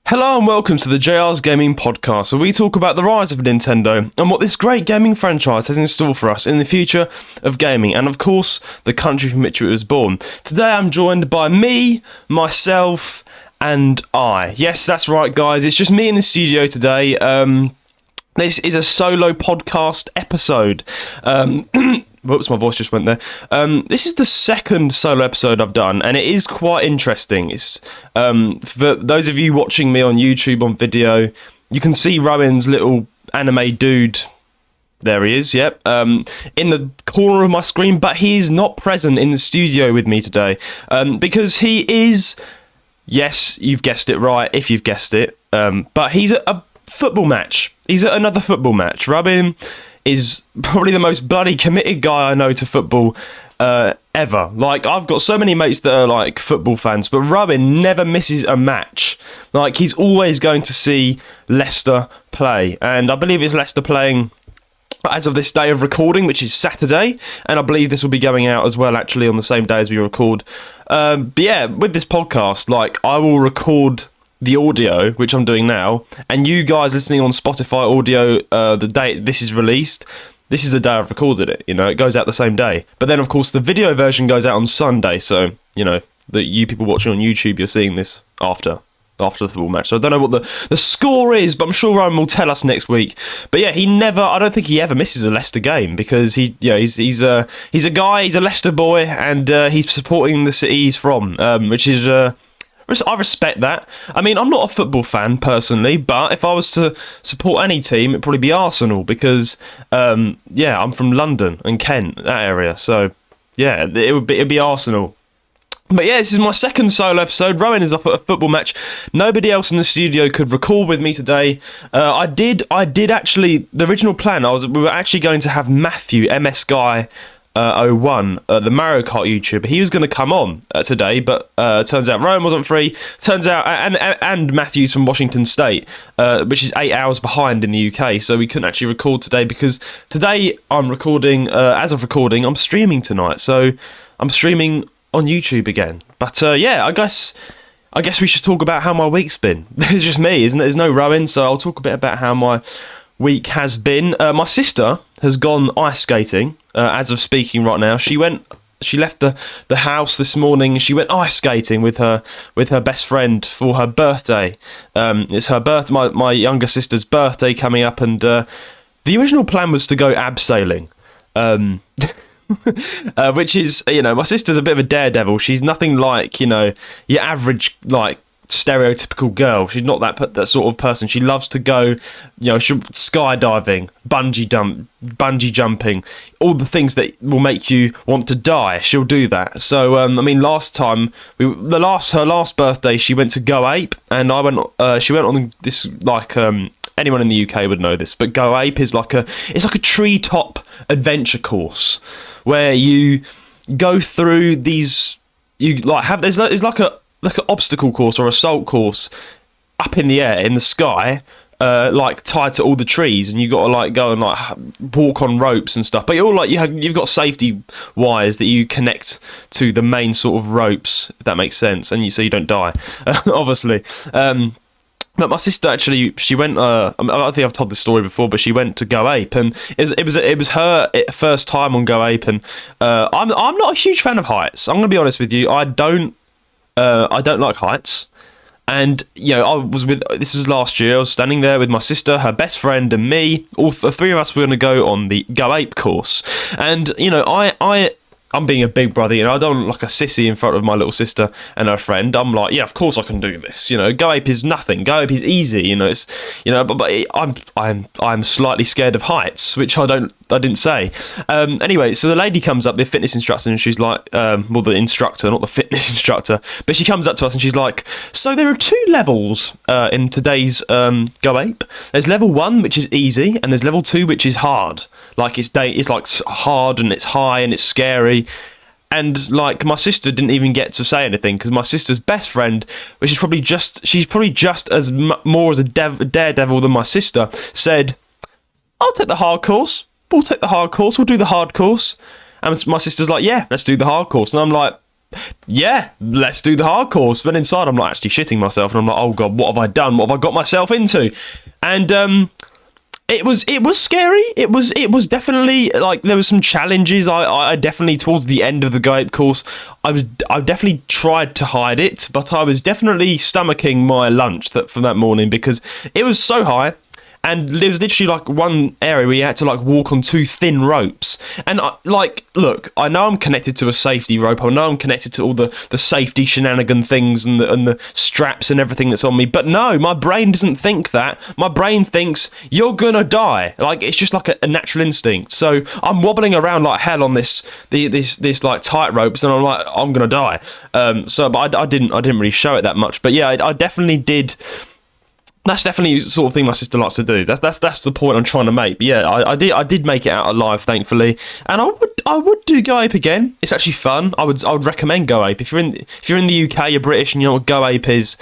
Hello and welcome to the JR's Gaming Podcast, where we talk about the rise of Nintendo and what this great gaming franchise has in store for us in the future of gaming, and of course, the country from which it was born. Today I'm joined by me, myself, and I. Yes, that's right guys, it's just me in the studio today. This is a solo podcast episode. Whoops, my voice just went there. This is the second solo episode I've done, and it is quite interesting. It's for those of you watching me on YouTube on video, you can see Rowan's little anime dude. There he is, yep, in the corner of my screen, but he is not present in the studio with me today, because he is, yes, you've guessed it right, if you've guessed it, but he's at a football match. He's at another football match. Robin is probably the most bloody committed guy I know to football ever. Like, I've got so many mates that are like football fans, but Robin never misses a match. Like, he's always going to see Leicester play, and I believe it's Leicester playing as of this day of recording, which is Saturday, and I believe this will be going out as well actually on the same day as we record. But yeah, with this podcast, like, I will record the audio, which I'm doing now, and you guys listening on Spotify audio, the day this is released, this is the day I've recorded it, you know, it goes out the same day. But then of course the video version goes out on Sunday, so, you know, that you people watching on YouTube, you're seeing this after the football match. So I don't know what the score is, but I'm sure Ryan will tell us next week. But yeah, I don't think he ever misses a Leicester game, because he's a guy, he's a Leicester boy, and he's supporting the city he's from, which is I respect that. I mean, I'm not a football fan personally, but if I was to support any team, it'd probably be Arsenal, because I'm from London and Kent, that area. So yeah, it'd be Arsenal. But yeah, this is my second solo episode. Rowan is off at a football match. Nobody else in the studio could record with me today. I did actually. The original plan, we were actually going to have Matthew, MS Guy 01, the Mario Kart YouTuber. He was going to come on today, but turns out Rowan wasn't free. Turns out, and Matthew's from Washington State, which is 8 hours behind in the UK, so we couldn't actually record today, because today I'm recording, as of recording, I'm streaming tonight, so I'm streaming on YouTube again. But yeah, I guess we should talk about how my week's been. It's just me, isn't it? There's no Rowan, so I'll talk a bit about how my week has been. My sister has gone ice skating as of speaking right now. She left the house this morning. She went ice skating with her best friend for her birthday. It's her my younger sister's birthday coming up, and the original plan was to go abseiling, which is, you know, my sister's a bit of a daredevil. She's nothing like, you know, your average, like, stereotypical girl. She's not that sort of person. She loves to go, you know, skydiving, bungee jumping, all the things that will make you want to die. She'll do that. So I mean, last time her last birthday, she went to Go Ape, and she went on this, like, anyone in the UK would know this, but Go Ape is like a treetop adventure course where you go through these, it's like an obstacle course or assault course up in the air, in the sky, like tied to all the trees, and you got to like go and like walk on ropes and stuff. But you're like you've got safety wires that you connect to the main sort of ropes, if that makes sense, and so you don't die, obviously. But my sister actually, she went. I don't think I've told this story before, but she went to Go Ape, and it was her first time on Go Ape, and I'm not a huge fan of heights. I'm going to be honest with you. I don't like heights, and you know, this was last year. I was standing there with my sister, her best friend, and me. All three of us were going to go on the Go Ape course, and you know, I'm being a big brother, you know, I don't look like a sissy in front of my little sister and her friend. I'm like, yeah, of course I can do this. You know, Go Ape is nothing. Go Ape is easy. You know, it's, you know, but I'm slightly scared of heights, which I didn't say. Anyway, so the lady comes up, the fitness instructor, and she's like, well, the instructor, not the fitness instructor, but she comes up to us and she's like, so there are two levels in today's Go Ape. There's level 1, which is easy, and there's level 2, which is hard. Like it's like hard, and it's high, and it's scary. And like, my sister didn't even get to say anything, because my sister's best friend, which is she's probably just as more as a daredevil than my sister, said, I'll take the hard course. We'll take the hard course. We'll do the hard course. And my sister's like, yeah, let's do the hard course. And I'm like, yeah, let's do the hardcore. But inside, I'm not actually shitting myself, and I'm like, oh god, what have I done? What have I got myself into? And it was scary. It was definitely like there was some challenges. I definitely towards the end of the Go Ape course, I definitely tried to hide it, but I was definitely stomaching my lunch from that morning because it was so high. And there was literally like one area where you had to like walk on two thin ropes. And look, I know I'm connected to a safety rope. I know I'm connected to all the safety shenanigan things and the straps and everything that's on me. But no, my brain doesn't think that. My brain thinks you're gonna die. Like it's just like a natural instinct. So I'm wobbling around like hell on this like tight ropes, and I'm like I'm gonna die. But I didn't really show it that much. But yeah, I definitely did. That's definitely the sort of thing my sister likes to do. That's the point I'm trying to make. But yeah, I did make it out alive, thankfully, and I would do Go Ape again. It's actually fun. I would recommend Go Ape if you're in the UK, you're British, and you know what Go Ape is.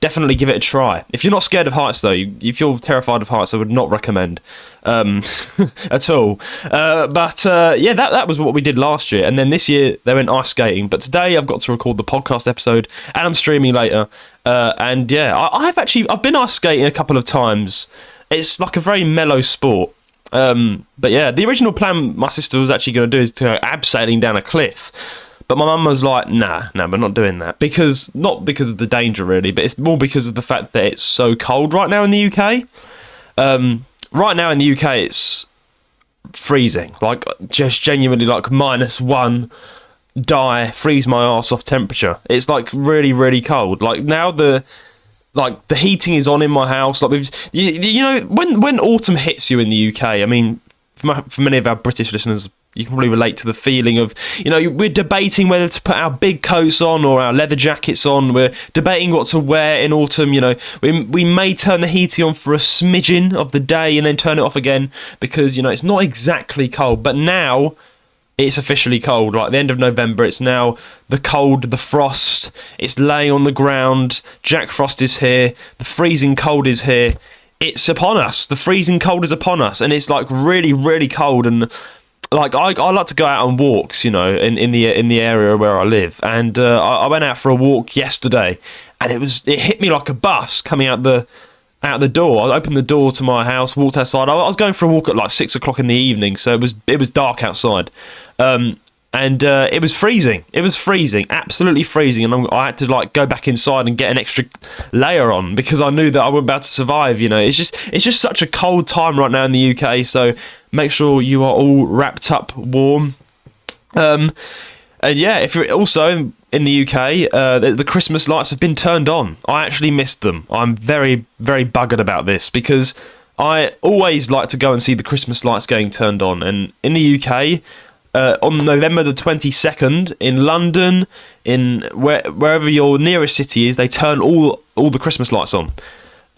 Definitely give it a try. If you're not scared of heights, though, if you're terrified of heights, I would not recommend at all. Yeah, that was what we did last year, and then this year they went ice skating. But today I've got to record the podcast episode, and I'm streaming later. And yeah, I've been ice skating a couple of times. It's like a very mellow sport. But yeah, the original plan my sister was actually going to do is to go abseiling down a cliff. But my mum was like, nah, we're not doing that. Not because of the danger, really, but it's more because of the fact that it's so cold right now in the UK. Right now in the UK, it's freezing. Like, just genuinely, like, -1, freeze my arse off temperature. It's, like, really, really cold. Like, now the heating is on in my house. Like, you know, when autumn hits you in the UK, I mean, for many of our British listeners, you can probably relate to the feeling of, you know, we're debating whether to put our big coats on or our leather jackets on. We're debating what to wear in autumn. You know, we may turn the heating on for a smidgen of the day and then turn it off again because, you know, it's not exactly cold. But now it's officially cold. Like the end of November, it's now the cold, the frost. It's laying on the ground. Jack Frost is here. The freezing cold is here. It's upon us. The freezing cold is upon us, and it's like really, really cold. And like I like to go out on walks, you know, in the area where I live, and I went out for a walk yesterday, and it hit me like a bus coming out the door. I opened the door to my house, walked outside. I was going for a walk at like 6 o'clock in the evening, so it was dark outside, and it was freezing. It was freezing, absolutely freezing, and I had to like go back inside and get an extra layer on because I knew that I wasn't about to survive. You know, it's just such a cold time right now in the UK, so make sure you are all wrapped up warm. And yeah, if you're also in the UK, the Christmas lights have been turned on. I actually missed them. I'm very, very buggered about this because I always like to go and see the Christmas lights getting turned on. And in the UK, on November the 22nd, in London, in wherever your nearest city is, they turn all the Christmas lights on.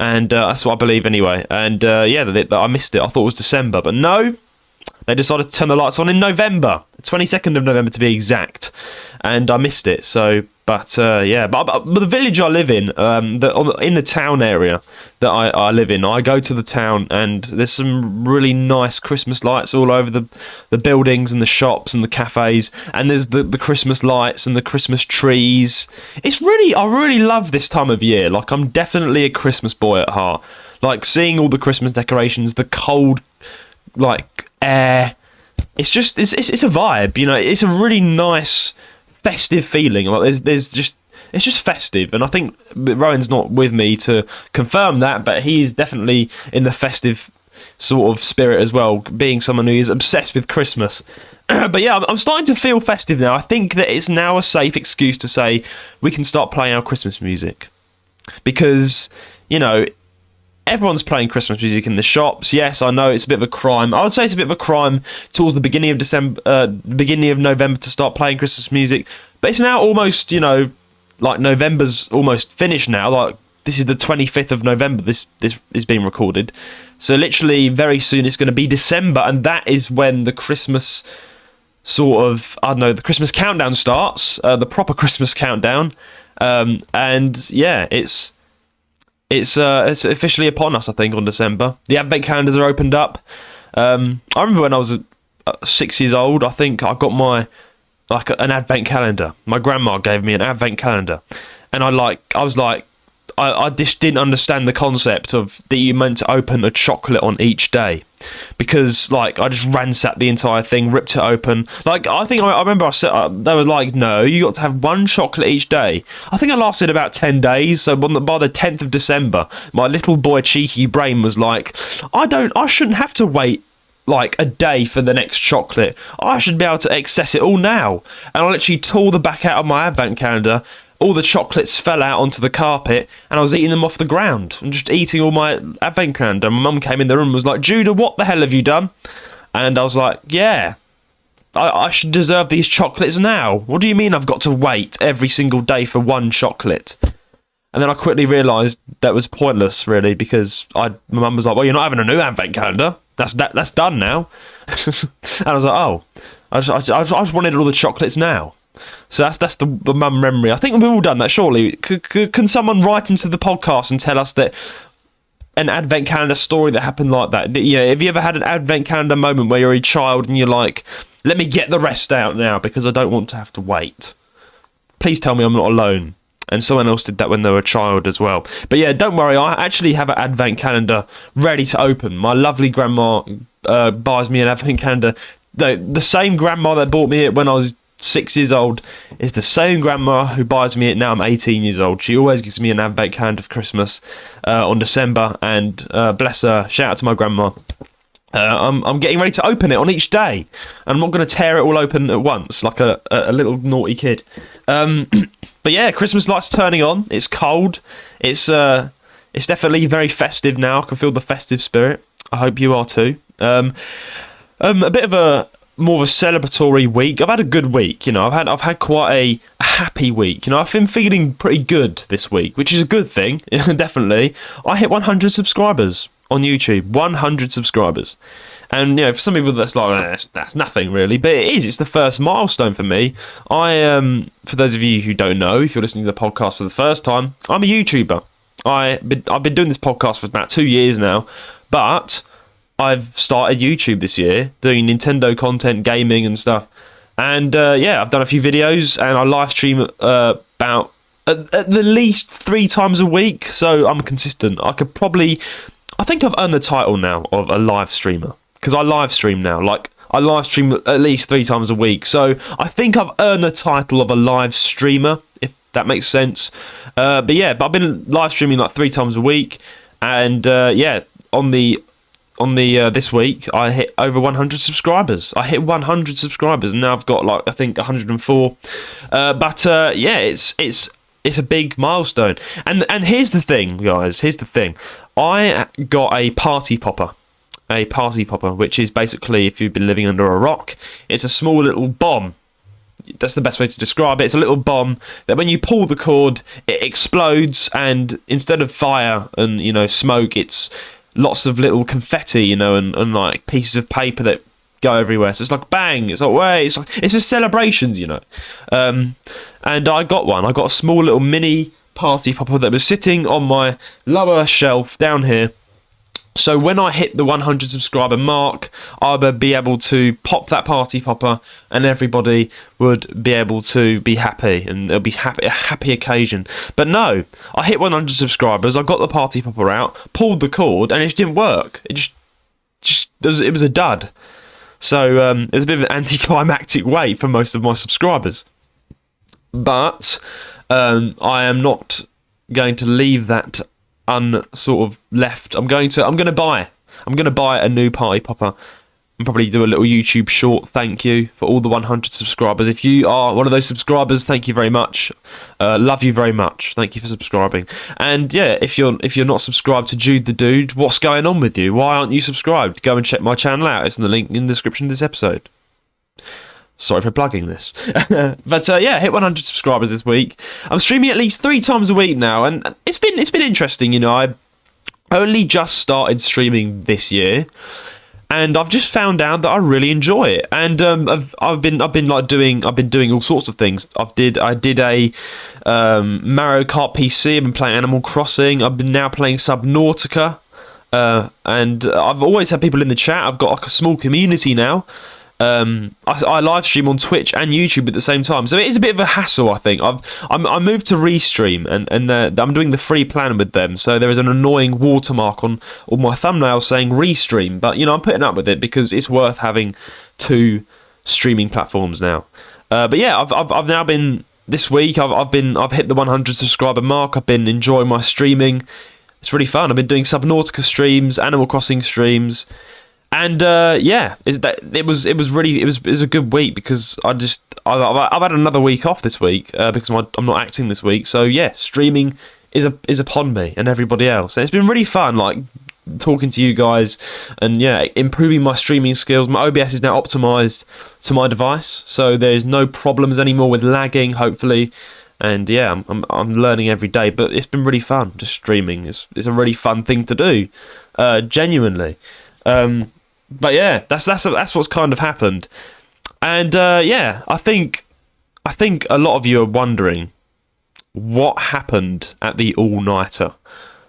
And that's what I believe anyway. And yeah, I missed it. I thought it was December, but no. They decided to turn the lights on in November, 22nd of November to be exact, and I missed it. So, but yeah, but the village I live in, in the town area that I live in, I go to the town, and there's some really nice Christmas lights all over the buildings and the shops and the cafes, and there's the Christmas lights and the Christmas trees. I really love this time of year. Like, I'm definitely a Christmas boy at heart. Like, seeing all the Christmas decorations, the cold, like, air, it's a vibe, you know. It's a really nice festive feeling. Like it's just festive, and I think Rowan's not with me to confirm that, but he's definitely in the festive sort of spirit as well, being someone who is obsessed with Christmas. But yeah, I'm starting to feel festive now. I think that it's now a safe excuse to say we can start playing our Christmas music, because, you know, everyone's playing Christmas music in the shops. Yes, I know it's a bit of a crime. I would say it's a bit of a crime towards the beginning of beginning of November to start playing Christmas music. But it's now almost, you know, like November's almost finished now. Like, this is the 25th of November. This is being recorded. So literally very soon it's going to be December, and that is when the Christmas sort of, I don't know, the Christmas countdown starts, the proper Christmas countdown. And yeah, it's officially upon us, I think, on December. The advent calendars are opened up. I remember when I was 6 years old, I think I got my like an advent calendar. My grandma gave me an advent calendar, and I just didn't understand the concept of that you meant to open a chocolate on each day, because like I just ransacked the entire thing, ripped it open. Like I remember I said they were like, no, you got to have one chocolate each day. I think I lasted about 10 days. So by the 10th of December, my little boy cheeky brain was like, I shouldn't have to wait like a day for the next chocolate. I should be able to access it all now. And I literally tore the back out of my advent calendar. All the chocolates fell out onto the carpet, and I was eating them off the ground and just eating all my advent calendar. My mum came in the room and was like, Judah, what the hell have you done? And I was like, yeah, I should deserve these chocolates now. What do you mean I've got to wait every single day for one chocolate? And then I quickly realised that was pointless, really, because my mum was like, well, you're not having a new advent calendar. That's done now. And I was like, oh, I just wanted all the chocolates now. So that's the mum memory. I think we've all done that, surely. Can someone write into the podcast and tell us that an advent calendar story that happened like that? Yeah, have you ever had an advent calendar moment where you're a child and you're like, let me get the rest out now because I don't want to have to wait? Please tell me I'm not alone. And someone else did that when they were a child as well. But yeah, don't worry, I actually have an advent calendar ready to open. My lovely grandma buys me an advent calendar. The same grandma that bought me it when I was 6 years old is the same grandma who buys me it now I'm 18 years old. She always gives me an advent calendar for Christmas on December, and bless her, shout out to my grandma. I'm getting ready to open it on each day, and I'm not going to tear it all open at once like a little naughty kid. But yeah, Christmas lights turning on. It's cold. It's definitely very festive now. I can feel the festive spirit. I hope you are too. A bit of a more of a celebratory week. I've had a good week, you know. I've had quite a happy week, you know. I've been feeling pretty good this week, which is a good thing. Definitely. I hit 100 subscribers on YouTube. 100 subscribers. And, you know, for some people that's like, that's nothing really, but it is. It's the first milestone for me. For those of you who don't know, if you're listening to the podcast for the first time, I'm a YouTuber. I've been doing this podcast for about 2 years now, but I've started YouTube this year, doing Nintendo content, gaming and stuff. And yeah, I've done a few videos, and I live stream about at the least 3 times a week, so I'm consistent. I think I've earned the title now of a live streamer, because I live stream now. Like, I live stream at least 3 times a week, so I think I've earned the title of a live streamer, if that makes sense. But I've been live streaming like 3 times a week, and yeah, on the this week I hit over 100 subscribers. I hit 100 subscribers, and now I've got like I think 104. Yeah, it's a big milestone. And here's the thing, guys. Here's the thing. I got a party popper. A party popper, which is basically, if you've been living under a rock, it's a small little bomb. That's the best way to describe it. It's a little bomb that when you pull the cord, it explodes, and instead of fire and, you know, smoke, it's lots of little confetti, you know, and like pieces of paper that go everywhere. So it's like bang, it's like way, it's for celebrations, you know. And I got one. I got a small little mini party popper that was sitting on my lower shelf down here. So when I hit the 100 subscriber mark, I would be able to pop that party popper, and everybody would be able to be happy, and it'll be a happy occasion. But no, I hit 100 subscribers, I got the party popper out, pulled the cord, and it just didn't work. It was a dud. So it was a bit of an anticlimactic wait for most of my subscribers. But I am not going to leave that unsort of left. I'm going to buy a new party popper and probably do a little YouTube short thank you for all the 100 subscribers. If you are one of those subscribers, thank you very much. Love you very much. Thank you for subscribing. And yeah, if you're not subscribed to Jude the Dude, what's going on with you? Why aren't you subscribed? Go and check my channel out. It's in the link in the description of this episode. Sorry for plugging this. But yeah, hit 100 subscribers this week. I'm streaming at least 3 times a week now, and it's been interesting, you know. I only just started streaming this year, and I've just found out that I really enjoy it. And I've been doing all sorts of things. I did a Mario Kart PC. I've been playing Animal Crossing. I've been now playing Subnautica, and I've always had people in the chat. I've got like a small community now. I live stream on Twitch and YouTube at the same time, so it is a bit of a hassle. I think I moved to Restream, and I'm doing the free plan with them. So there is an annoying watermark on my thumbnail saying Restream, but I'm putting up with it because it's worth having two streaming platforms now. But yeah, I've now been this week. I've hit the 100 subscriber mark. I've been enjoying my streaming. It's really fun. I've been doing Subnautica streams, Animal Crossing streams. And it was a good week because I've had another week off this week because I'm not acting this week. So yeah, streaming is upon me and everybody else, and it's been really fun, like talking to you guys and improving my streaming skills. My OBS is now optimized to my device, so there's no problems anymore with lagging, hopefully. And yeah, I'm learning every day, but it's been really fun. Just streaming it's a really fun thing to do, genuinely. But yeah, that's what's kind of happened, and I think a lot of you are wondering what happened at the all-nighter.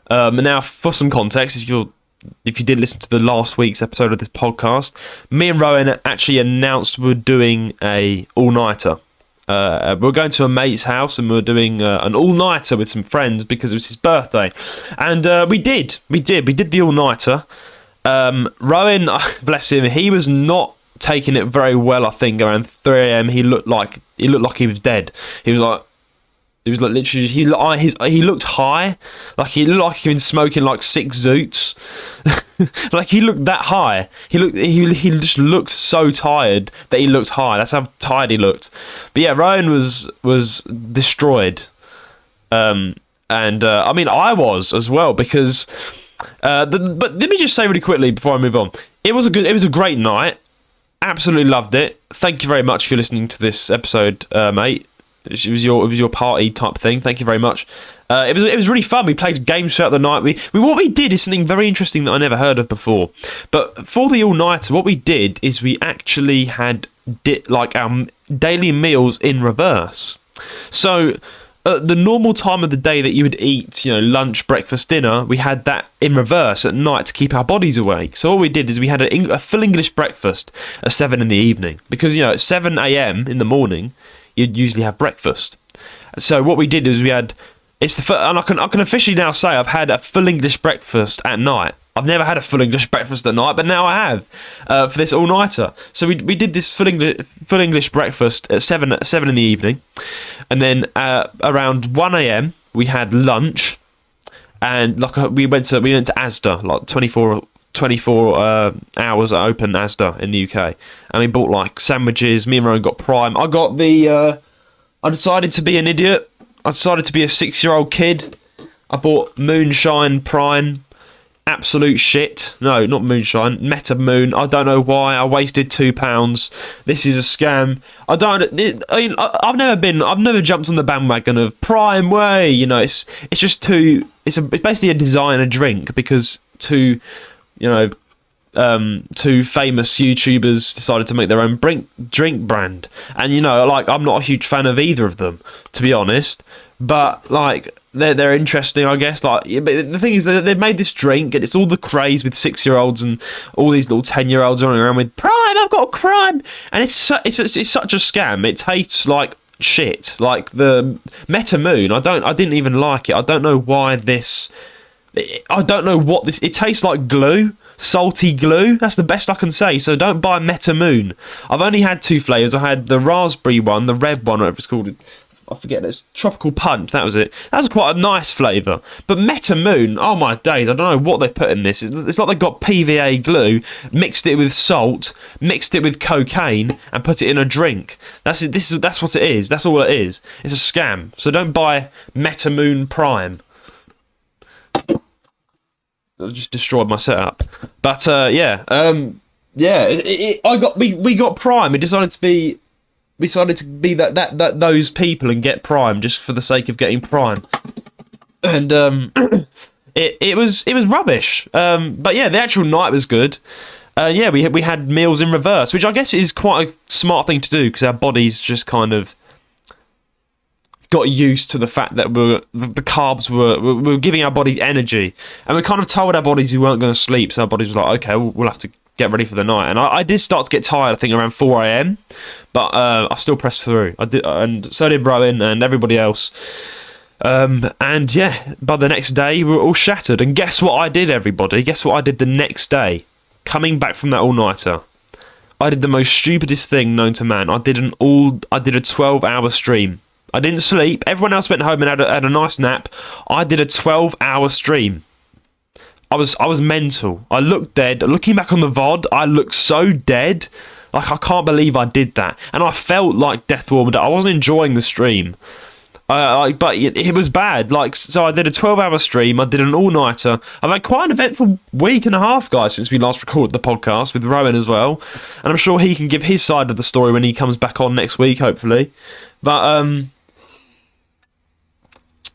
Now, for some context, if you did listen to the last week's episode of this podcast, me and Rowan actually announced we're doing a all-nighter. We're going to a mate's house and we're doing an all-nighter with some friends because it was his birthday, and we did the all-nighter. Rowan, bless him, he was not taking it very well. I think around 3 a.m. he looked like he was dead. He was like literally he looked high, like he looked like he'd been smoking like 6 zoots. Like he looked that high. He just looked so tired that he looked high. That's how tired he looked. But yeah, Rowan was destroyed. I mean, I was as well because. But let me just say really quickly before I move on, it was a great night. Absolutely loved it. Thank you very much for listening to this episode, mate. It was your party type thing. Thank you very much. It was really fun. We played games throughout the night. What we did is something very interesting that I never heard of before. But for the all-nighter, what we did is we actually had like our daily meals in reverse. So the normal time of the day that you would eat, lunch, breakfast, dinner, we had that in reverse at night to keep our bodies awake. So what we did is we had a full English breakfast at 7 in the evening because at 7 a.m. in the morning you'd usually have breakfast. So what we did is we had and I can officially now say I've had a full English breakfast at night. I've never had a full English breakfast at night, but now I have for this all-nighter. So we did this full English breakfast at 7 in the evening, and then around 1 a.m. we had lunch, and we went to Asda, like 24 hours open Asda in the UK, and we bought like sandwiches. Me and Rowan got Prime. I decided to be an idiot. I decided to be a 6-year-old kid. I bought Moonshine Prime. Absolute shit. No, not Moonshine. Meta Moon. I don't know why. I wasted £2. This is a scam. I've never jumped on the bandwagon of Prime Way. It's just it's basically a designer drink because two famous YouTubers decided to make their own drink brand, and I'm not a huge fan of either of them, to be honest. But like they're interesting, I guess. But the thing is that they've made this drink, and it's all the craze with 6-year-olds and all these little 10-year-olds running around with Prime. I've got Prime, and it's such a scam. It tastes like shit. Like the Meta Moon, I didn't even like it. I don't know why this. I don't know what this. It tastes like glue. Salty glue. That's the best I can say. So don't buy Meta Moon. I've only had 2 flavours. I had the raspberry one, the red one, whatever it's called. I forget. It's Tropical Punch. That was it. That was quite a nice flavour. But Meta Moon, oh my days! I don't know what they put in this. It's like they got PVA glue, mixed it with salt, mixed it with cocaine, and put it in a drink. That's what it is. That's all it is. It's a scam. So don't buy Meta Moon Prime. I just destroyed my setup. But we got Prime. We decided to be those people and get Prime just for the sake of getting Prime. And it was rubbish. But yeah, the actual night was good. We had meals in reverse, which I guess is quite a smart thing to do because our bodies just kind of got used to the fact that the carbs were giving our bodies energy, and we kind of told our bodies we weren't going to sleep, so our bodies were like, okay, we'll have to get ready for the night. And I did start to get tired, I think, around 4 a.m. But I still pressed through. I did, and so did Rowan and everybody else. And yeah, by the next day, we were all shattered. And guess what I did, everybody? Guess what I did the next day? Coming back from that all-nighter. I did the most stupidest thing known to man. I did a 12-hour stream. I didn't sleep. Everyone else went home and had a nice nap. I did a 12-hour stream. I was mental. I looked dead. Looking back on the VOD, I looked so dead. Like, I can't believe I did that. And I felt like death warmed up. I wasn't enjoying the stream. But it was bad. Like, so I did a 12-hour stream. I did an all-nighter. I've had quite an eventful week and a half, guys, since we last recorded the podcast with Rowan as well. And I'm sure he can give his side of the story when he comes back on next week, hopefully. But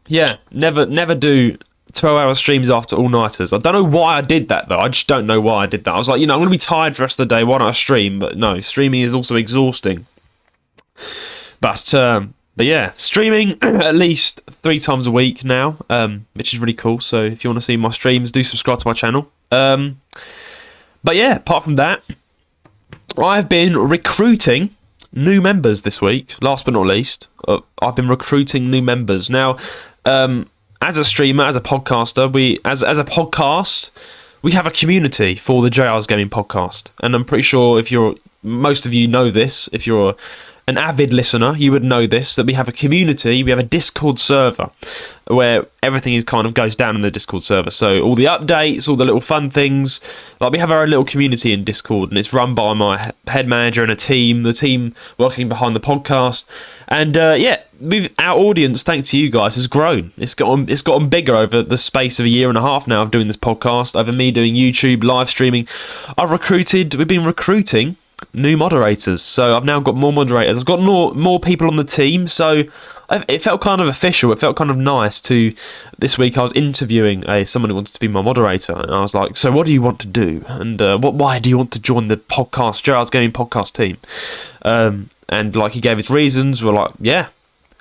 yeah, never do 12-hour streams after all-nighters. I don't know why I did that, though. I just don't know why I did that. I was like, I'm going to be tired for the rest of the day. Why don't I stream? But no, streaming is also exhausting. But yeah, streaming at least 3 times a week now, which is really cool. So if you want to see my streams, do subscribe to my channel. But yeah, apart from that, I've been recruiting new members this week. Last but not least, I've been recruiting new members. Now, as a streamer, as a podcaster, as a podcast, we have a community for the JR's Gaming Podcast. And I'm pretty sure most of you know this, if you're an avid listener, you would know this, that we have a community, we have a Discord server where everything kind of goes down in the Discord server. So all the updates, all the little fun things, like we have our own little community in Discord, and it's run by my head manager and the team working behind the podcast. And yeah, our audience, thanks to you guys, has grown. It's gotten bigger over the space of a year and a half now of doing this podcast, over me doing YouTube, live streaming. We've been recruiting new moderators, so I've now got more moderators. I've got more people on the team, so it felt kind of official. It felt kind of nice to. This week I was interviewing someone who wanted to be my moderator, and I was like, "So what do you want to do? And why do you want to join the podcast, JR's Gaming Podcast team?" And like he gave his reasons. We're like, "Yeah,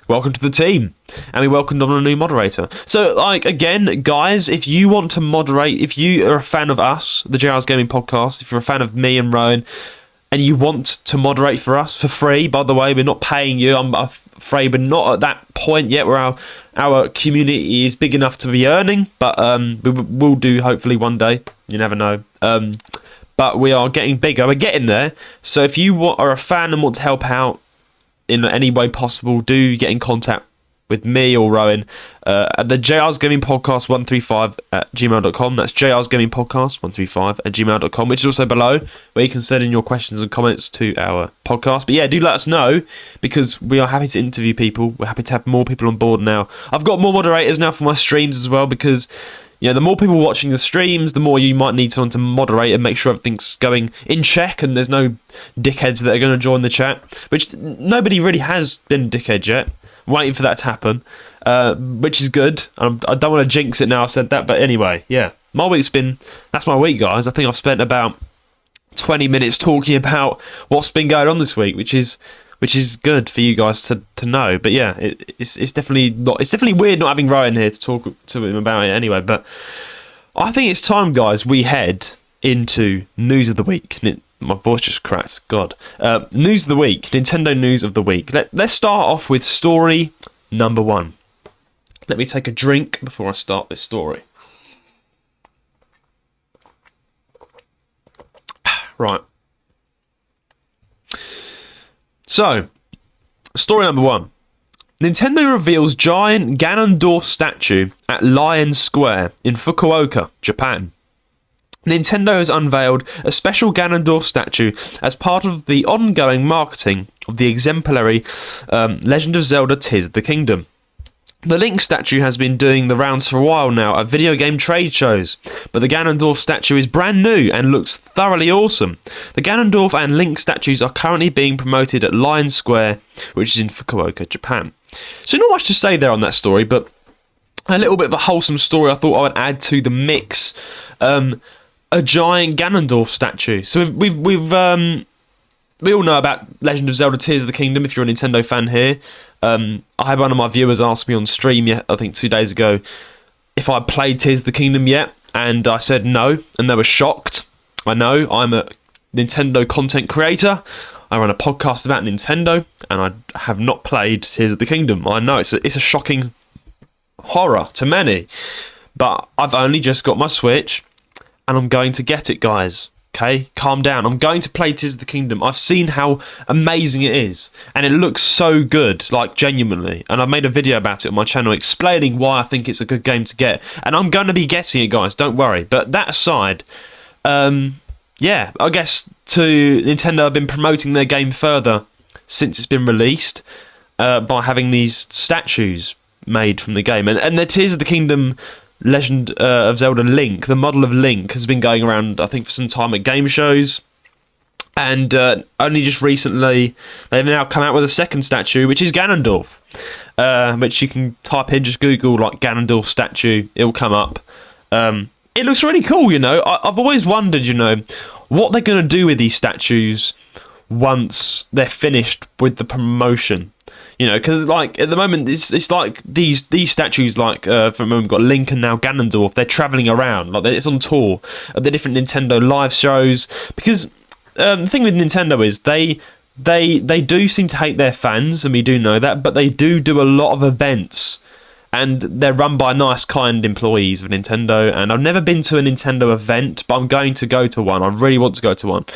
welcome to the team," and we welcomed on a new moderator. So, like, again, guys, if you want to moderate, if you are a fan of us, the JR's Gaming Podcast, if you're a fan of me and Rowan, and you want to moderate for us for free, by the way, we're not paying you. I'm afraid we're not at that point yet where our community is big enough to be earning, but we will do hopefully one day. You never know. But we are getting bigger. We're getting there. So if you are a fan and want to help out in any way possible, do get in contact with me or Rowan at the JR's Gaming Podcast 135 at gmail.com. That's JR's Gaming Podcast 135 at gmail.com, which is also below, where you can send in your questions and comments to our podcast. But yeah, do let us know, because we are happy to interview people. We're happy to have more people on board now. I've got more moderators now for my streams as well, because the more people watching the streams, the more you might need someone to moderate and make sure everything's going in check and there's no dickheads that are going to join the chat, which nobody really has been dickhead yet. Waiting for that to happen, which is good. I don't want to jinx it now I've said that, but anyway, yeah. That's my week, guys. I think I've spent about 20 minutes talking about what's been going on this week, which is good for you guys to know. But yeah, it's definitely weird not having Ryan here to talk to him about it anyway. But I think it's time, guys, we head into news of the week. My voice just cracked. God. News of the week. Nintendo news of the week. Let's start off with story number 1. Let me take a drink before I start this story. Right. So, story number 1. Nintendo reveals giant Ganondorf statue at Lion Square in Fukuoka, Japan. Nintendo has unveiled a special Ganondorf statue as part of the ongoing marketing of the exemplary Legend of Zelda Tears of the Kingdom. The Link statue has been doing the rounds for a while now at video game trade shows, but the Ganondorf statue is brand new and looks thoroughly awesome. The Ganondorf and Link statues are currently being promoted at Lion Square, which is in Fukuoka, Japan. So not much to say there on that story, but a little bit of a wholesome story I thought I would add to the mix. A giant Ganondorf statue. So we all know about Legend of Zelda Tears of the Kingdom if you're a Nintendo fan here. I had one of my viewers ask me on stream, I think 2 days ago, if I played Tears of the Kingdom yet, and I said no, and they were shocked. I know I'm a Nintendo content creator. I run a podcast about Nintendo, and I have not played Tears of the Kingdom. I know it's a shocking horror to many, but I've only just got my Switch, and I'm going to get it, guys. Okay, calm down. I'm going to play Tears of the Kingdom. I've seen how amazing it is, and it looks so good, like genuinely. And I've made a video about it on my channel explaining why I think it's a good game to get. And I'm going to be getting it, guys. Don't worry. But that aside, yeah, I guess to Nintendo have been promoting their game further since it's been released by having these statues made from the game, and the Tears of the Kingdom Legend of Zelda Link, the model of Link, has been going around, I think, for some time at game shows, and only just recently they've now come out with a second statue, which is Ganondorf, which you can type in, just Google like Ganondorf statue, it'll come up. It looks really cool, you know. I've always wondered, you know, what they're going to do with these statues once they're finished with the promotion. You know, because like at the moment, it's like these statues, like from when we've got Link and now Ganondorf, they're travelling around, like it's on tour at the different Nintendo live shows. Because the thing with Nintendo is they do seem to hate their fans, and we do know that, but they do a lot of events, and they're run by nice, kind employees of Nintendo. And I've never been to a Nintendo event, but I'm going to go to one. I really want to go to one.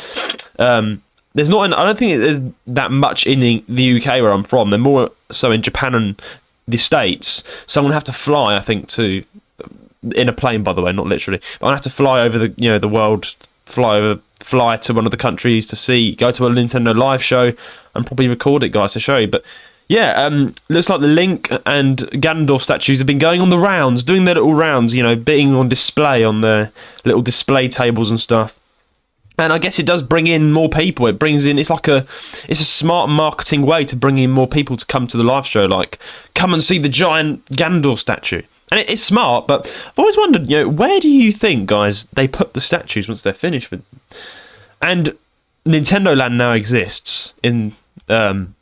I don't think there's that much in the UK where I'm from. They're more so in Japan and the States. So I'm gonna have to fly, I think, in a plane, by the way, not literally. But I'm gonna have to fly over the world, fly to one of the countries to go to a Nintendo live show, and probably record it, guys, to show you. But yeah, looks like the Link and Ganondorf statues have been going on the rounds, doing their little rounds, you know, being on display on their little display tables and stuff. And I guess it does bring in more people. It's a smart marketing way to bring in more people to come to the live show. Like, come and see the giant Ganondorf statue. And it's smart, but I've always wondered, you know, where do you think, guys, they put the statues once they're finished with them? And Nintendo Land now exists in the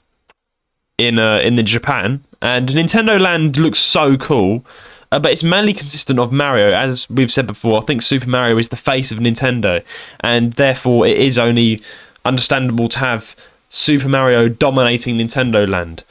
Japan, and Nintendo Land looks so cool. But it's mainly consistent of Mario. As we've said before, I think Super Mario is the face of Nintendo, and therefore it is only understandable to have Super Mario dominating Nintendo Land.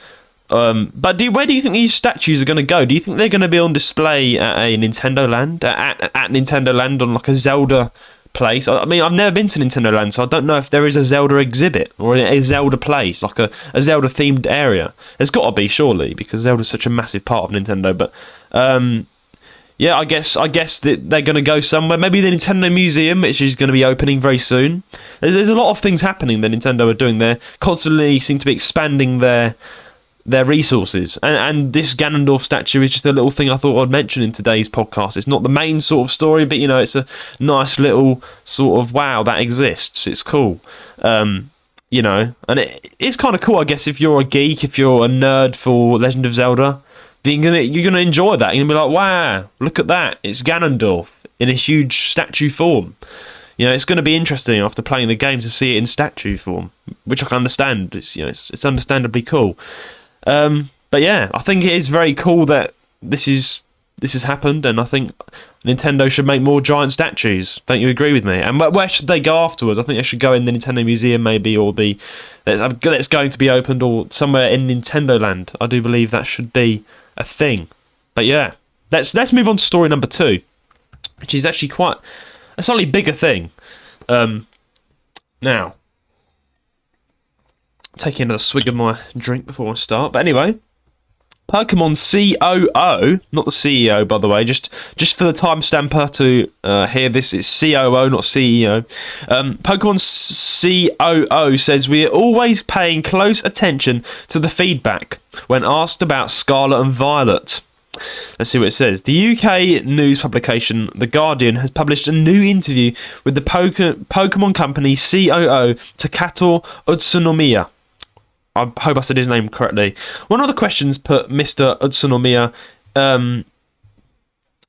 But where do you think these statues are going to go? Do you think they're going to be on display at a Nintendo Land, at Nintendo Land on like a Zelda place? I mean, I've never been to Nintendo Land, so I don't know if there is a Zelda exhibit or a Zelda place, like a Zelda themed area. There's got to be, surely, because Zelda's such a massive part of Nintendo. But yeah, I guess that they're going to go somewhere. Maybe the Nintendo Museum, which is going to be opening very soon. There's a lot of things happening that Nintendo are doing. They constantly seem to be expanding their resources. And this Ganondorf statue is just a little thing I thought I'd mention in today's podcast. It's not the main sort of story, but, you know, it's a nice little sort of, wow, that exists. It's cool. You know, and it's kind of cool, I guess, if you're a geek, if you're a nerd for Legend of Zelda. You're gonna enjoy that. You're gonna be like, wow, look at that. It's Ganondorf in a huge statue form. You know, it's gonna be interesting after playing the game to see it in statue form, which I can understand. It's understandably cool. But yeah, I think it is very cool that this has happened, and I think Nintendo should make more giant statues. Don't you agree with me? And where should they go afterwards? I think they should go in the Nintendo Museum, maybe, or that's going to be opened, or somewhere in Nintendo Land. I do believe that should be a thing. But yeah, let's move on to story number 2, which is actually quite a slightly bigger thing. Now, taking another swig of my drink before I start. But anyway, Pokémon COO, not the CEO, by the way, just for the timestamper to hear this, it's COO, not CEO. Pokémon COO says, we are always paying close attention to the feedback when asked about Scarlet and Violet. Let's see what it says. The UK news publication The Guardian has published a new interview with the Pokémon company COO Takato Utsunomiya. I hope I said his name correctly. One of the questions put Mr. Utsunomiya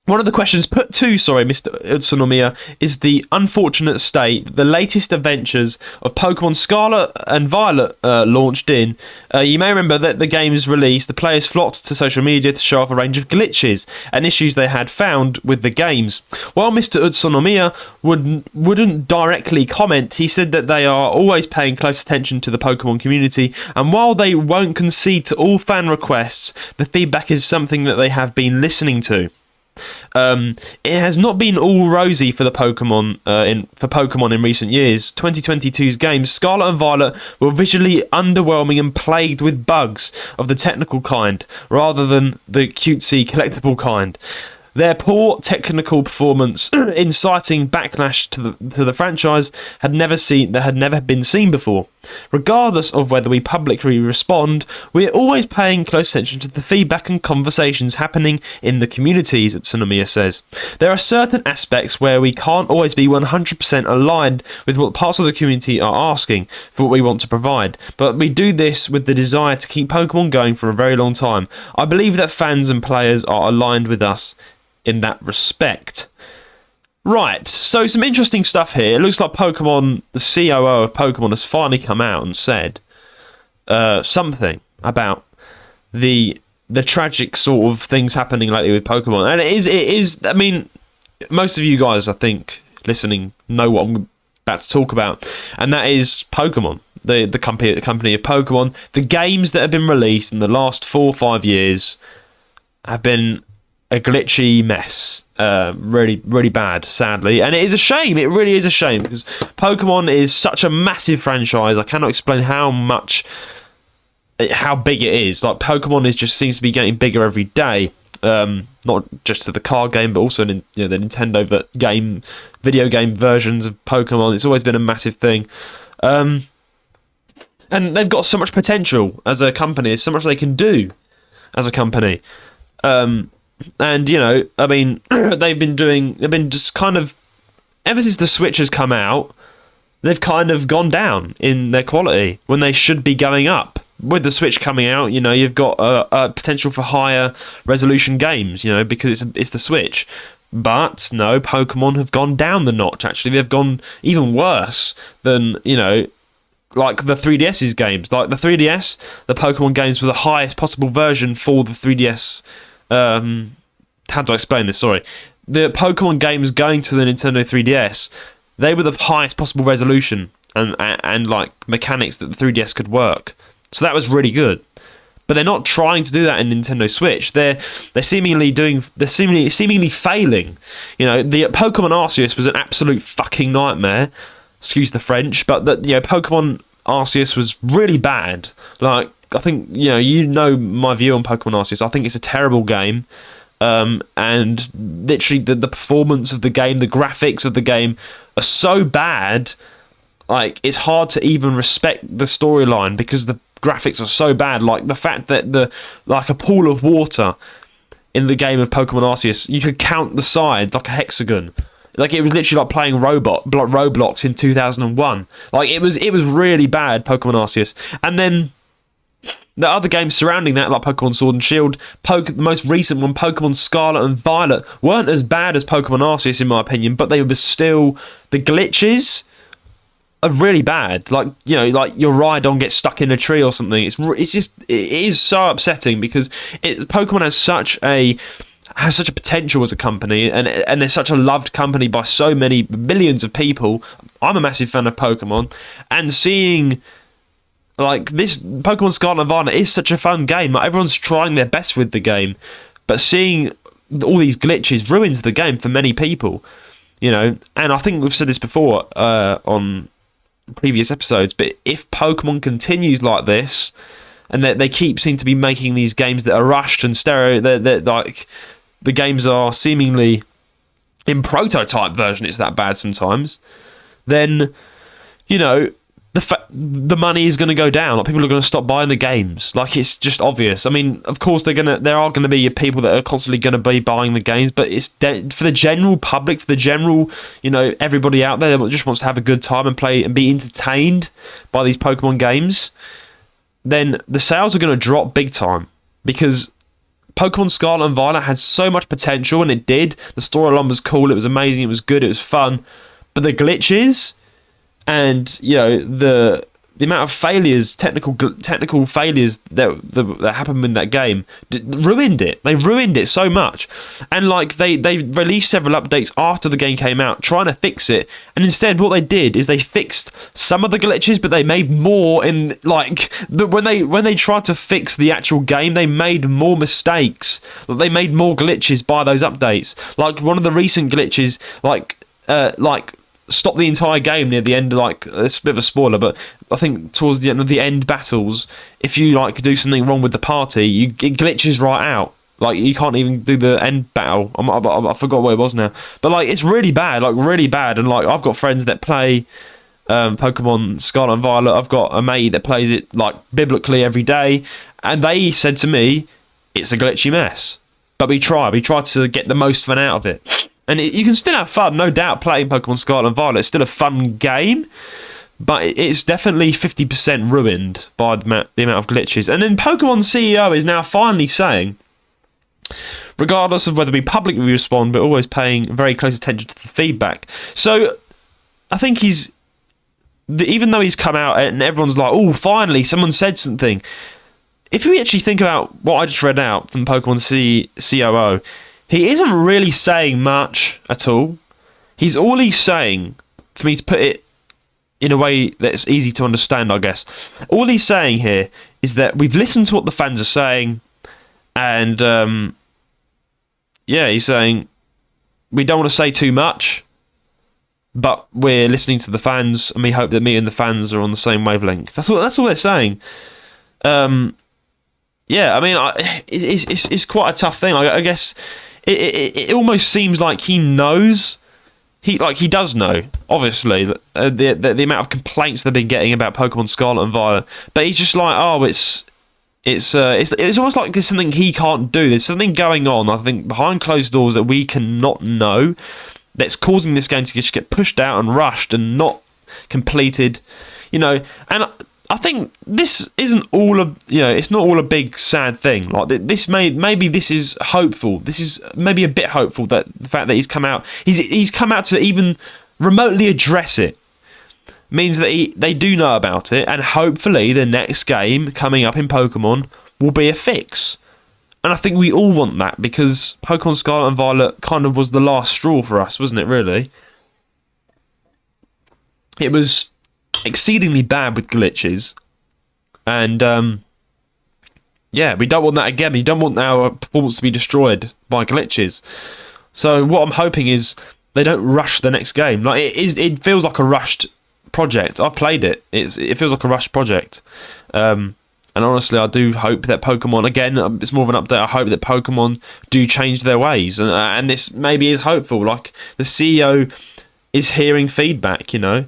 One of the questions put to, Mr. Utsunomiya, is the unfortunate state that the latest adventures of Pokemon Scarlet and Violet launched in. You may remember that the game's release, the players flocked to social media to show off a range of glitches and issues they had found with the games. While Mr. Utsunomiya wouldn't directly comment, he said that they are always paying close attention to the Pokemon community, and while they won't concede to all fan requests, the feedback is something that they have been listening to. It has not been all rosy for the Pokemon in recent years. 2022's games, Scarlet and Violet, were visually underwhelming and plagued with bugs of the technical kind, rather than the cutesy collectible kind. Their poor technical performance, inciting backlash to the franchise, had never been seen before. Regardless of whether we publicly respond, we're always paying close attention to the feedback and conversations happening in the communities, Tsunomiya says. There are certain aspects where we can't always be 100% aligned with what parts of the community are asking for what we want to provide, but we do this with the desire to keep Pokemon going for a very long time. I believe that fans and players are aligned with us in that respect. Right, so some interesting stuff here. It looks like Pokemon, the COO of Pokemon, has finally come out and said something about the tragic sort of things happening lately with Pokemon. And it is. I mean, most of you guys, I think, listening, know what I'm about to talk about, and that is Pokemon. The company of Pokemon. The games that have been released in the last 4 or 5 years have been a glitchy mess, really, really bad, sadly, and it is a shame. It really is a shame because Pokemon is such a massive franchise. I cannot explain how big it is. Like Pokemon just seems to be getting bigger every day. Not just to the card game, but also in the Nintendo video game versions of Pokemon. It's always been a massive thing, and they've got so much potential as a company. There's so much they can do as a company. And, I mean, they've been just kind of, ever since the Switch has come out, they've kind of gone down in their quality when they should be going up. With the Switch coming out, you've got a potential for higher resolution games, because it's the Switch. But, no, Pokemon have gone down the notch, actually. They've gone even worse than, like the 3DS's games. Like the 3DS, the Pokemon games were the highest possible version for the 3DS. How do I explain this? Sorry. The Pokemon games going to the Nintendo 3DS, they were the highest possible resolution and like mechanics that the 3DS could work. So that was really good. But they're not trying to do that in Nintendo Switch. They're seemingly failing. The Pokemon Arceus was an absolute fucking nightmare. Excuse the French, but Pokemon Arceus was really bad. Like, I think my view on Pokemon Arceus. I think it's a terrible game, and literally the performance of the game, the graphics of the game are so bad. Like, it's hard to even respect the storyline because the graphics are so bad. Like the fact that like a pool of water in the game of Pokemon Arceus, you could count the sides like a hexagon. Like it was literally like playing Roblox in 2001. Like it was really bad, Pokemon Arceus. And then the other games surrounding that, like Pokemon Sword and Shield, the most recent one, Pokemon Scarlet and Violet, weren't as bad as Pokemon Arceus in my opinion, but they were still, the glitches are really bad. Like, like your Rhydon gets stuck in a tree or something. It is so upsetting because Pokemon has such a potential as a company, and they're such a loved company by so many millions of people. I'm a massive fan of Pokemon, and seeing like this Pokemon Scarlet and Violet is such a fun game. Like, everyone's trying their best with the game, but seeing all these glitches ruins the game for many people. And I think we've said this before on previous episodes, but if Pokemon continues like this, and they seem to be making these games that are rushed and they're like, the games are seemingly in prototype version, it's that bad sometimes, then the money is going to go down. Like, people are going to stop buying the games. Like, it's just obvious. I mean, of course there are going to be people that are constantly going to be buying the games, but it's for the general public, for the general, everybody out there that just wants to have a good time and play and be entertained by these Pokemon games, then the sales are going to drop big time because Pokemon Scarlet and Violet had so much potential, and it did. The storyline was cool, it was amazing, it was good, it was fun. But the glitches and, you know, the amount of failures, technical failures that happened in that game, ruined it. They ruined it so much. And like they released several updates after the game came out, trying to fix it. And instead, what they did is they fixed some of the glitches, but they made more in like when they tried to fix the actual game, they made more mistakes. They made more glitches by those updates. Like one of the recent glitches, like stop the entire game near the end. Like, it's a bit of a spoiler, but I think towards the end of the end battles, if you like do something wrong with the party, it glitches right out. Like, you can't even do the end battle. I forgot what it was now, but like it's really bad, like really bad. And like I've got friends that play Pokemon Scarlet and Violet. I've got a mate that plays it like biblically every day, and they said to me it's a glitchy mess, but we try to get the most fun out of it. And you can still have fun, no doubt, playing Pokemon Scarlet and Violet. It's still a fun game, but it's definitely 50% ruined by the amount of glitches. And then Pokemon CEO is now finally saying, regardless of whether we publicly respond, but always paying very close attention to the feedback. So I think even though he's come out and everyone's like, oh, finally, someone said something. If you actually think about what I just read out from Pokemon COO, he isn't really saying much at all. All he's saying, for me to put it in a way that's easy to understand, I guess, all he's saying here is that we've listened to what the fans are saying, and he's saying we don't want to say too much, but we're listening to the fans, and we hope that me and the fans are on the same wavelength. That's all they're saying. I mean, it's quite a tough thing. I guess. It almost seems like he knows, he does know, obviously, the amount of complaints they've been getting about Pokemon Scarlet and Violet, but he's just like, oh, it's almost like there's something he can't do. There's something going on, I think, behind closed doors that we cannot know, that's causing this game to just get pushed out and rushed and not completed, you know. And I think this isn't all it's not all a big sad thing. Like this, maybe this is hopeful. This is maybe a bit hopeful, that the fact that he's come out to even remotely address it means that they do know about it, and hopefully the next game coming up in Pokemon will be a fix. And I think we all want that, because Pokemon Scarlet and Violet kind of was the last straw for us, wasn't it? Really, it was exceedingly bad with glitches, and we don't want that again. We don't want our performance to be destroyed by glitches. So what I'm hoping is they don't rush the next game. Like it feels like a rushed project. I've played it. It feels like a rushed project. And honestly, I do hope that Pokemon, again, it's more of an update. I hope that Pokemon do change their ways, and this maybe is hopeful. Like the CEO is hearing feedback, you know.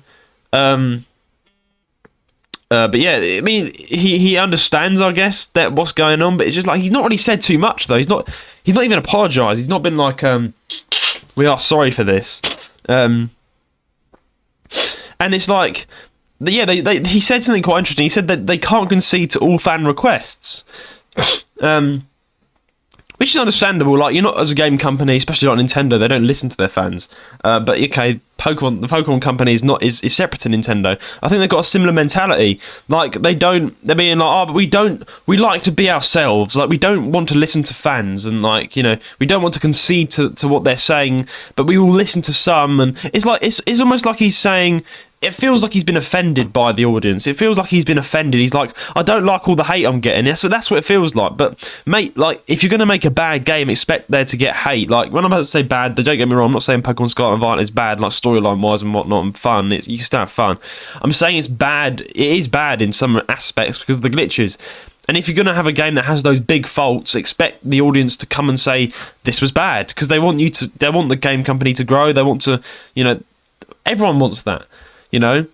But yeah, I mean, he understands, I guess, that what's going on, but it's just like he's not really said too much though. He's not even apologised. He's not been like, we are sorry for this. And it's like, yeah, he said something quite interesting. He said that they can't concede to all fan requests. Which is understandable. Like, you're not, as a game company, especially like Nintendo, they don't listen to their fans. But okay, the Pokemon company is separate to Nintendo. I think they've got a similar mentality. Like, they're being like, oh, but we like to be ourselves. Like, we don't want to listen to fans, and like, you know, we don't want to concede to what they're saying, but we will listen to some. And it's like, it's almost like he's saying, it feels like he's been offended by the audience. It feels like he's been offended. He's like, I don't like all the hate I'm getting. That's what it feels like. But mate, like, if you're gonna make a bad game, expect there to get hate. Like, when I'm about to say bad, don't get me wrong, I'm not saying Pokemon Scarlet and Violet is bad, like storyline wise and whatnot, and fun. You can still have fun. I'm saying it's bad. It is bad in some aspects because of the glitches. And if you're going to have a game that has those big faults, expect the audience to come and say this was bad, because they want the game company to grow. They want to, you know, everyone wants that. You know,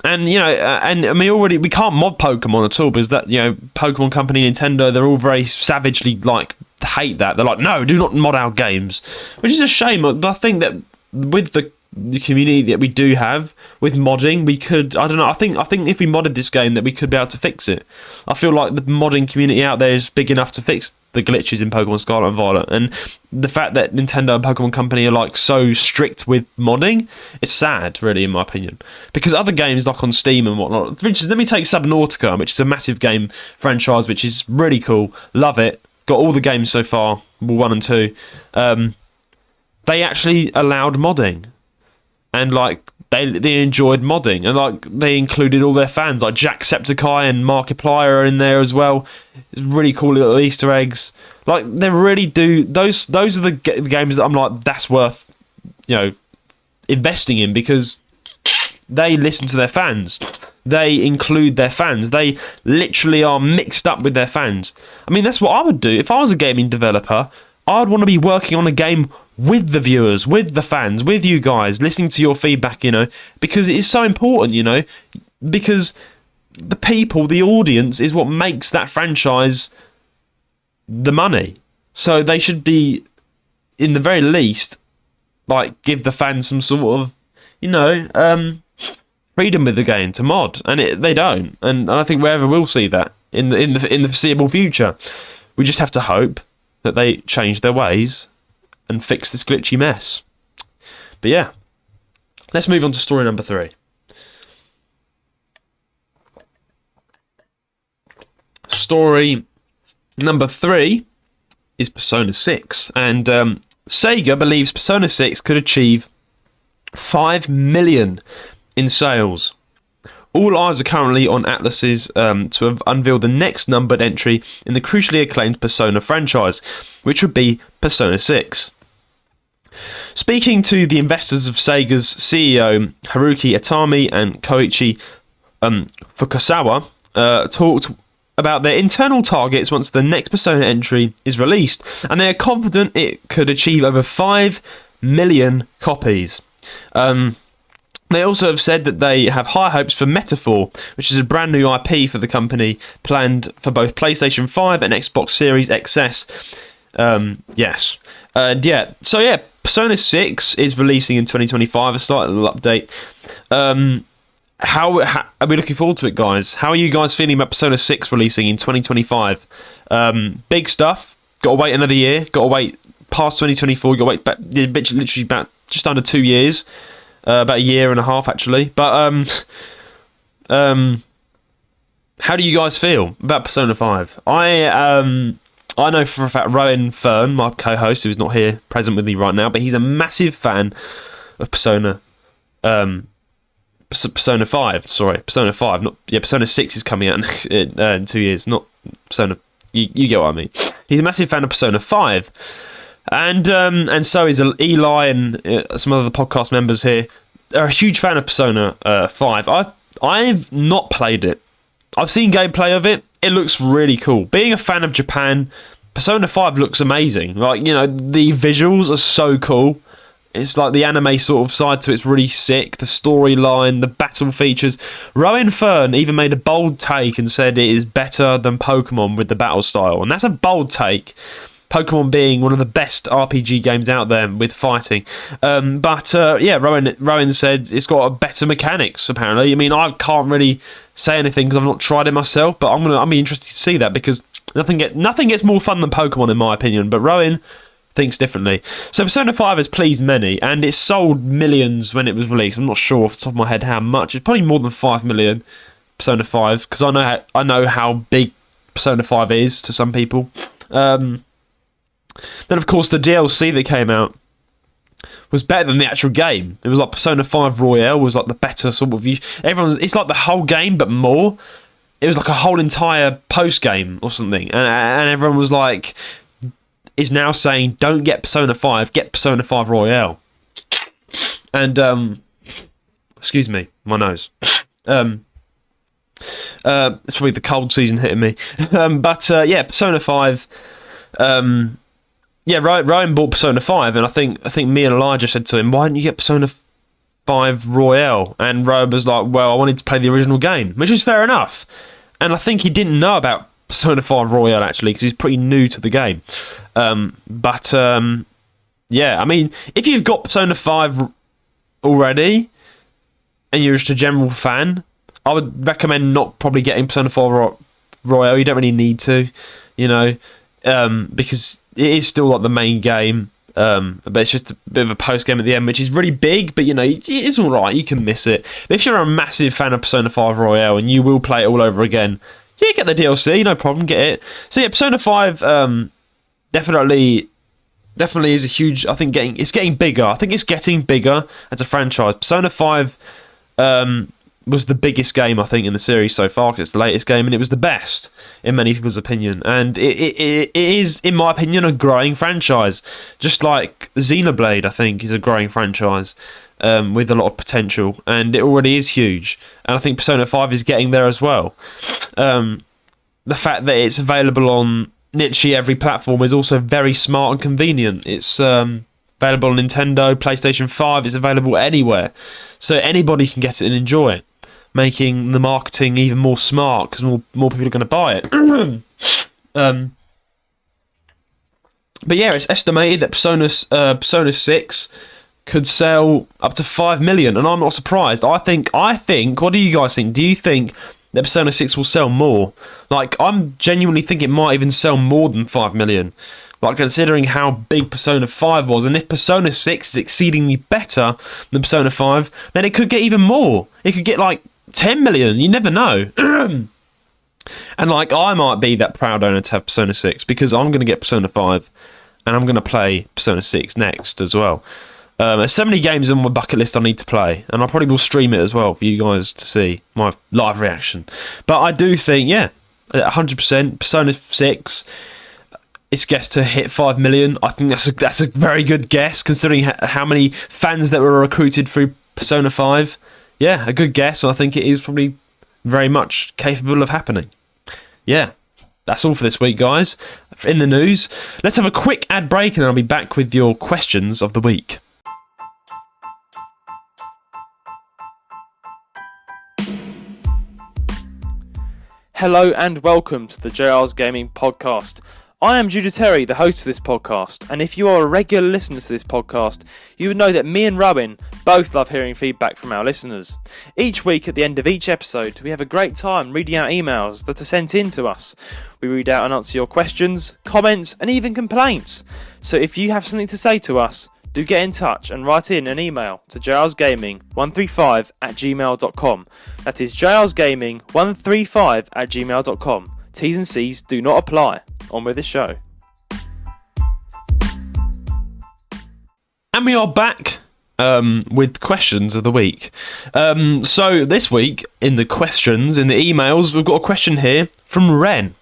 and you know, and I mean, we can't mod Pokemon at all, because that, you know, Pokemon Company, Nintendo, they're all very savagely like hate that. They're like, no, do not mod our games, which is a shame. But I think that with the the community that we do have with modding, we could, I don't know, I think if we modded this game that we could be able to fix it. I feel like the modding community out there is big enough to fix the glitches in Pokemon Scarlet and Violet, and the fact that Nintendo and Pokemon Company are like so strict with modding, it's sad, really, in my opinion, because other games like on Steam and whatnot, for instance, let me take Subnautica, which is a massive game franchise, which is really cool, love it, got all the games so far, 1 and 2, they actually allowed modding, and like they enjoyed modding, and like they included all their fans, like Jacksepticeye and Markiplier are in there as well. It's really cool little Easter eggs. Like they really do. Those are the games that I'm like, that's worth, investing in, because they listen to their fans. They include their fans. They literally are mixed up with their fans. I mean, that's what I would do if I was a gaming developer. I'd want to be working on a game with the viewers, with the fans, with you guys, listening to your feedback, because it is so important, because the people, the audience, is what makes that franchise the money. So they should be, in the very least, like, give the fans some sort of, freedom with the game to mod, and they don't. And I think wherever we'll see that in the foreseeable future, we just have to hope that they change their ways and fix this glitchy mess. But yeah, let's move on to story number 3. Story number 3 is Persona 6, and SEGA believes Persona 6 could achieve 5 million in sales. All eyes are currently on Atlas's to have unveiled the next numbered entry in the crucially acclaimed Persona franchise, which would be Persona 6. Speaking to the investors of Sega's CEO Haruki Atami and Koichi Fukasawa, talked about their internal targets once the next Persona entry is released, and they are confident it could achieve over 5 million copies. They also have said that they have high hopes for Metaphor, which is a brand new IP for the company, planned for both PlayStation 5 and Xbox Series XS. Yes. So yeah, Persona 6 is releasing in 2025, a slight little update. How are we looking forward to it, guys? How are you guys feeling about Persona 6 releasing in 2025? Big stuff. Got to wait another year. Got to wait past 2024. Got to wait literally about just under 2 years. About a year and a half, actually. But how do you guys feel about Persona 5? I know for a fact Rowan Fern, my co-host, who's not here present with me right now, but he's a massive fan of Persona 5. Persona 5. Persona 6 is coming out in 2 years. Not Persona. You get what I mean. He's a massive fan of Persona 5. And so is Eli and some other podcast members here are a huge fan of Persona 5. I've not played it. I've seen gameplay of it. It looks really cool. Being a fan of Japan, Persona 5 looks amazing. Like, the visuals are so cool. It's like the anime sort of side to it's really sick. The storyline, the battle features. Rowan Fern even made a bold take and said it is better than Pokemon with the battle style. And that's a bold take. Pokemon being one of the best RPG games out there with fighting. But Rowan said it's got a better mechanics, apparently. I mean, I can't really say anything because I've not tried it myself, but I'll be interested to see that, because nothing gets more fun than Pokemon, in my opinion. But Rowan thinks differently. So Persona 5 has pleased many, and it sold millions when it was released. I'm not sure off the top of my head how much. It's probably more than 5 million, Persona 5, because I know how big Persona 5 is to some people. Then, of course, the DLC that came out was better than the actual game. It was like Persona 5 Royale was like the better sort of... It's like the whole game, but more. It was like a whole entire post-game or something. And everyone was like... is now saying, don't get Persona 5, get Persona 5 Royale. And, excuse me, my nose. It's probably the cold season hitting me. Persona 5... Ryan bought Persona 5, and I think me and Elijah said to him, why didn't you get Persona 5 Royale? And Ryan was like, well, I wanted to play the original game, which is fair enough. And I think he didn't know about Persona 5 Royale, actually, because he's pretty new to the game. I mean, if you've got Persona 5 already, and you're just a general fan, I would recommend not probably getting Persona 4 Royale. You don't really need to, because it is still like the main game. But it's just a bit of a post game at the end, which is really big, but it's alright, you can miss it. But if you're a massive fan of Persona 5 Royale and you will play it all over again, yeah, get the DLC, no problem, get it. So yeah, Persona 5 definitely is a huge, I think it's getting bigger. I think it's getting bigger as a franchise. Persona 5 was the biggest game, I think, in the series so far, because it's the latest game, and it was the best, in many people's opinion. And it is, in my opinion, a growing franchise. Just like Xenoblade, I think, is a growing franchise with a lot of potential, and it already is huge. And I think Persona 5 is getting there as well. The fact that it's available on literally every platform is also very smart and convenient. It's available on Nintendo, PlayStation 5, it's available anywhere. So anybody can get it and enjoy it, making the marketing even more smart because more people are going to buy it. But yeah, it's estimated that Persona 6 could sell up to 5 million, and I'm not surprised. I think. What do you guys think? Do you think that Persona 6 will sell more? Like, I'm genuinely think it might even sell more than 5 million. Like, considering how big Persona 5 was, and if Persona 6 is exceedingly better than Persona 5, then it could get even more. It could get, like, 10 million. You never know. And, like, I might be that proud owner to have Persona 6, because I'm going to get Persona 5, and I'm going to play Persona 6 next as well. There's so many games on my bucket list I need to play, and I probably will stream it as well for you guys to see my live reaction. But I do think, yeah, 100%, Persona 6... it's guessed to hit 5 million. I think that's a very good guess, considering how many fans that were recruited through Persona 5. Yeah, a good guess, and I think it is probably very much capable of happening. Yeah, that's all for this week, guys. In the news, let's have a quick ad break, and then I'll be back with your questions of the week. Hello and welcome to the JR's Gaming Podcast. I am Judah Terry, the host of this podcast, and if you are a regular listener to this podcast, you would know that me and Rowan both love hearing feedback from our listeners. Each week at the end of each episode, we have a great time reading out emails that are sent in to us. We read out and answer your questions, comments, and even complaints. So if you have something to say to us, do get in touch and write in an email to jrsgaming135@gmail.com. That is jrsgaming135@gmail.com. T's and C's do not apply. On with the show. And we are back with questions of the week. So this week, in the questions, in the emails, we've got a question here from Ren.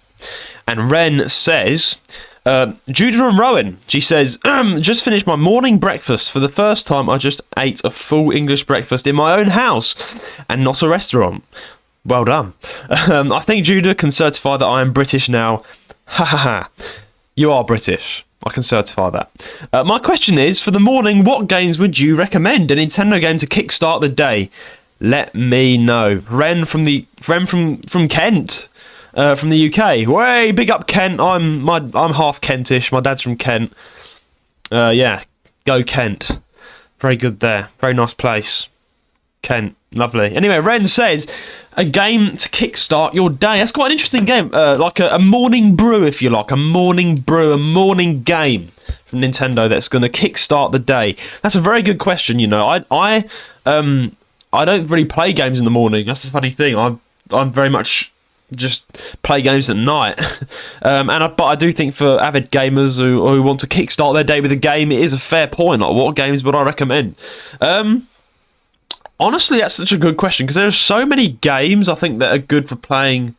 And Ren says, Judah and Rowan, she says, just finished my morning breakfast. For the first time, I just ate a full English breakfast in my own house and not a restaurant. Well done. I think Judah can certify that I am British now. Ha ha ha. You are British. I can certify that. My question is, for the morning, what games would you recommend? A Nintendo game to kickstart the day? Let me know. Ren from Kent. From the UK. Way, big up Kent. I'm half Kentish. My dad's from Kent. Yeah, go Kent. Very good there. Very nice place. Kent, lovely. Anyway, Ren says, a game to kickstart your day. That's quite an interesting game. Like a morning brew, if you like. A morning brew, a morning game from Nintendo that's going to kickstart the day. That's a very good question, you know. I don't really play games in the morning. That's the funny thing. I'm very much just play games at night. But I do think for avid gamers who want to kickstart their day with a game, it is a fair point. Like, what games would I recommend? Honestly, that's such a good question, because there's so many games I think that are good for playing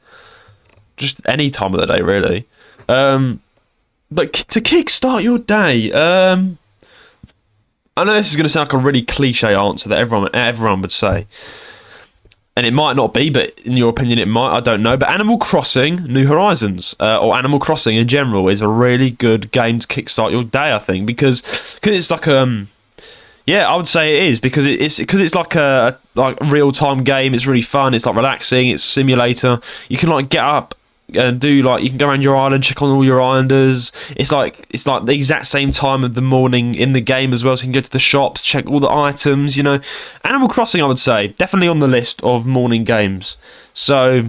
just any time of the day, really. But to kickstart your day, I know this is going to sound like a really cliche answer that everyone would say, and it might not be, but in your opinion it might, I don't know. But Animal Crossing New Horizons, or Animal Crossing in general, is a really good game to kickstart your day, I think, because it's like yeah, I would say it is, because it's like a real time game. It's really fun. It's like relaxing. It's a simulator. You can like get up, do like you can go around your island, check on all your islanders. It's like the exact same time of the morning in the game as well. So you can go to the shops, check all the items. You know, Animal Crossing, I would say, definitely on the list of morning games. So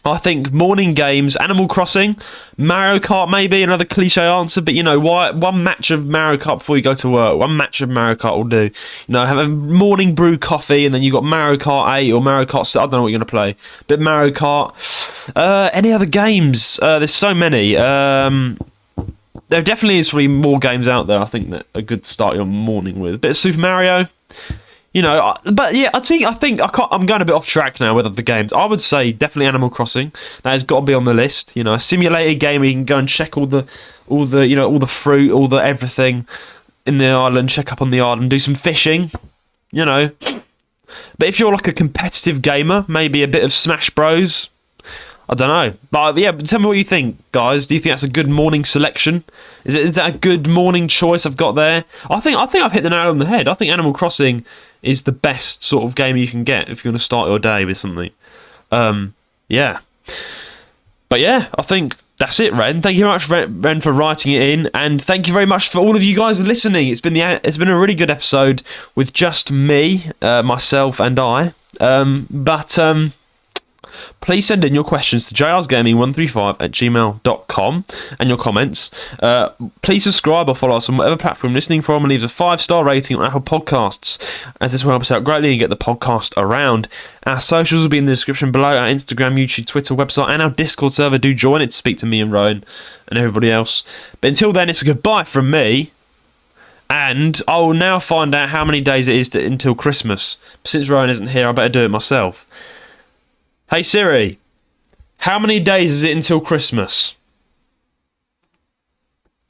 I think morning games, Animal Crossing, Mario Kart maybe, another cliche answer, but you know, why one match of Mario Kart before you go to work, one match of Mario Kart will do. You know, have a morning brew coffee, and then you got Mario Kart 8 or Mario Kart, I don't know what you're going to play, but Mario Kart. Any other games? There's so many. There definitely is probably more games out there, I think, that are good to start your morning with. A bit of Super Mario. You know, but yeah, I think I'm going a bit off track now with other games. I would say definitely Animal Crossing. That has got to be on the list. You know, a simulated game where you can go and check all the fruit, all the everything in the island. Check up on the island, do some fishing. You know, but if you're like a competitive gamer, maybe a bit of Smash Bros. I don't know, but yeah, tell me what you think, guys. Do you think that's a good morning selection? Is that a good morning choice I've got there? I think I've hit the nail on the head. I think Animal Crossing is the best sort of game you can get if you're going to start your day with something. Yeah. But yeah, I think that's it, Ren. Thank you very much, Ren, for writing it in, and thank you very much for all of you guys listening. It's been a really good episode with just me, myself, and I. Please send in your questions to jrsgaming135@gmail.com and your comments. Please subscribe or follow us on whatever platform you're listening from, and leave a 5-star rating on Apple Podcasts, as this will help us out greatly and get the podcast around. Our socials will be in the description below: our Instagram, YouTube, Twitter, website, and our Discord server. Do join it to speak to me and Rowan and everybody else. But until then, it's a goodbye from me, and I will now find out how many days it is until Christmas. Since Rowan isn't here, I better do it myself. Hey Siri, how many days is it until Christmas?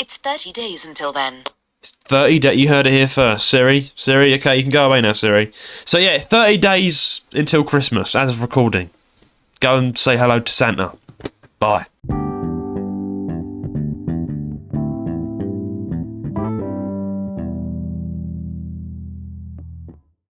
It's 30 days until then. It's 30 days. You heard it here first, Siri. Siri, okay, you can go away now, Siri. So yeah, 30 days until Christmas, as of recording. Go and say hello to Santa. Bye.